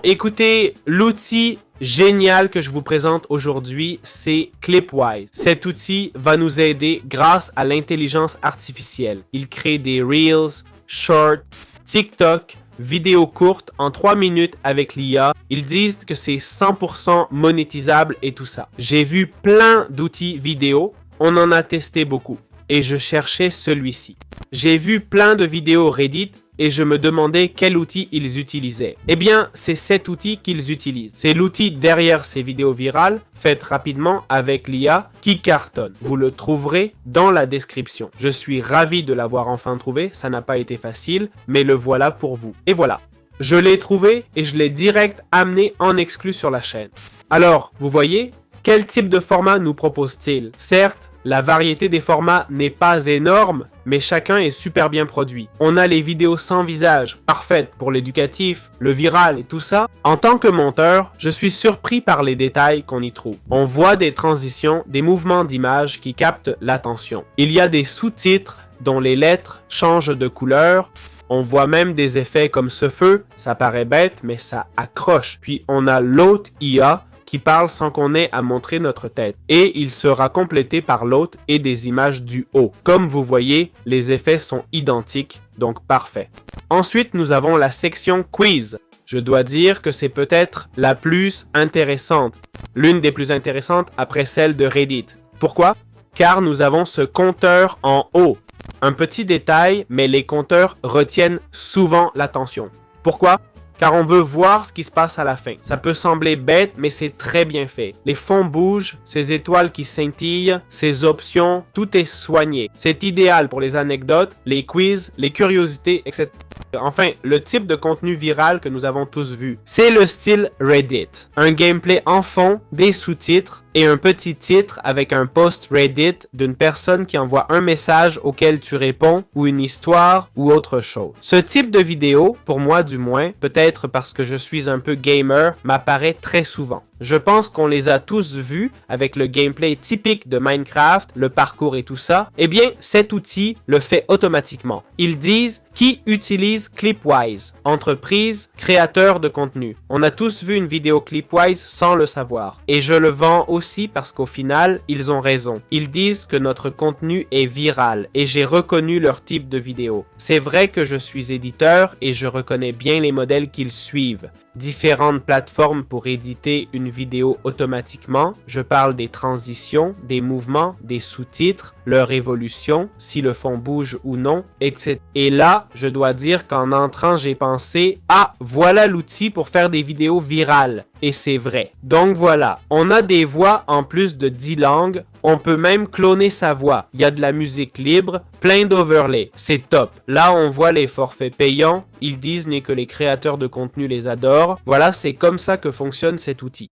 écoutez, l'outil génial que je vous présente aujourd'hui, c'est Clipwise. Cet outil va nous aider grâce à l'intelligence artificielle. Il crée des Reels, Shorts, TikTok, vidéos courtes en 3 minutes avec l'IA. Ils disent que c'est 100% monétisable et tout ça. J'ai vu plein d'outils vidéo, on en a testé beaucoup et je cherchais celui-ci. J'ai vu plein de vidéos Reddit et je me demandais quel outil ils utilisaient. Eh bien, c'est cet outil qu'ils utilisent. C'est l'outil derrière ces vidéos virales, faites rapidement avec l'IA, qui cartonne. Vous le trouverez dans la description. Je suis ravi de l'avoir enfin trouvé, ça n'a pas été facile, mais le voilà pour vous. Et voilà, je l'ai trouvé et je l'ai direct amené en exclu sur la chaîne. Alors, vous voyez, quel type de format nous propose-t-il? Certes, la variété des formats n'est pas énorme, mais chacun est super bien produit. On a les vidéos sans visage, parfaites pour l'éducatif, le viral et tout ça. En tant que monteur, je suis surpris par les détails qu'on y trouve. On voit des transitions, des mouvements d'image qui captent l'attention. Il y a des sous-titres dont les lettres changent de couleur. On voit même des effets comme ce feu, ça paraît bête, mais ça accroche. Puis on a l'autre IA, qui parle sans qu'on ait à montrer notre tête. Et il sera complété par l'autre et des images du haut. Comme vous voyez, les effets sont identiques, donc parfait. Ensuite, nous avons la section quiz. Je dois dire que c'est peut-être la plus intéressante. L'une des plus intéressantes après celle de Reddit. Pourquoi? Car nous avons ce compteur en haut. Un petit détail, mais les compteurs retiennent souvent l'attention. Pourquoi? Car on veut voir ce qui se passe à la fin. Ça peut sembler bête, mais c'est très bien fait. Les fonds bougent, ces étoiles qui scintillent, ces options, tout est soigné. C'est idéal pour les anecdotes, les quiz, les curiosités, etc. Enfin, le type de contenu viral que nous avons tous vu. C'est le style Reddit. Un gameplay en fond, des sous-titres et un petit titre avec un post Reddit d'une personne qui envoie un message auquel tu réponds ou une histoire ou autre chose. Ce type de vidéo, pour moi du moins, peut-être parce que je suis un peu gamer, m'apparaît très souvent. Je pense qu'on les a tous vus avec le gameplay typique de Minecraft, le parcours et tout ça. Eh bien, cet outil le fait automatiquement. Ils disent qui utilise Clipwise, entreprise, créateur de contenu. On a tous vu une vidéo Clipwise sans le savoir. Et je le vends aussi parce qu'au final, ils ont raison. Ils disent que notre contenu est viral et j'ai reconnu leur type de vidéo. C'est vrai que je suis éditeur et je reconnais bien les modèles qu'ils suivent. Différentes plateformes pour éditer une vidéo automatiquement. Je parle des transitions, des mouvements, des sous-titres, leur évolution, si le fond bouge ou non, etc. Et là, je dois dire qu'en entrant, j'ai pensé « Ah, voilà l'outil pour faire des vidéos virales ». Et c'est vrai. Donc voilà, on a des voix en plus de 10 langues. On peut même cloner sa voix. Il y a de la musique libre, plein d'overlays. C'est top. Là, on voit les forfaits payants. Ils disent que les créateurs de contenu les adorent. Voilà, c'est comme ça que fonctionne cet outil.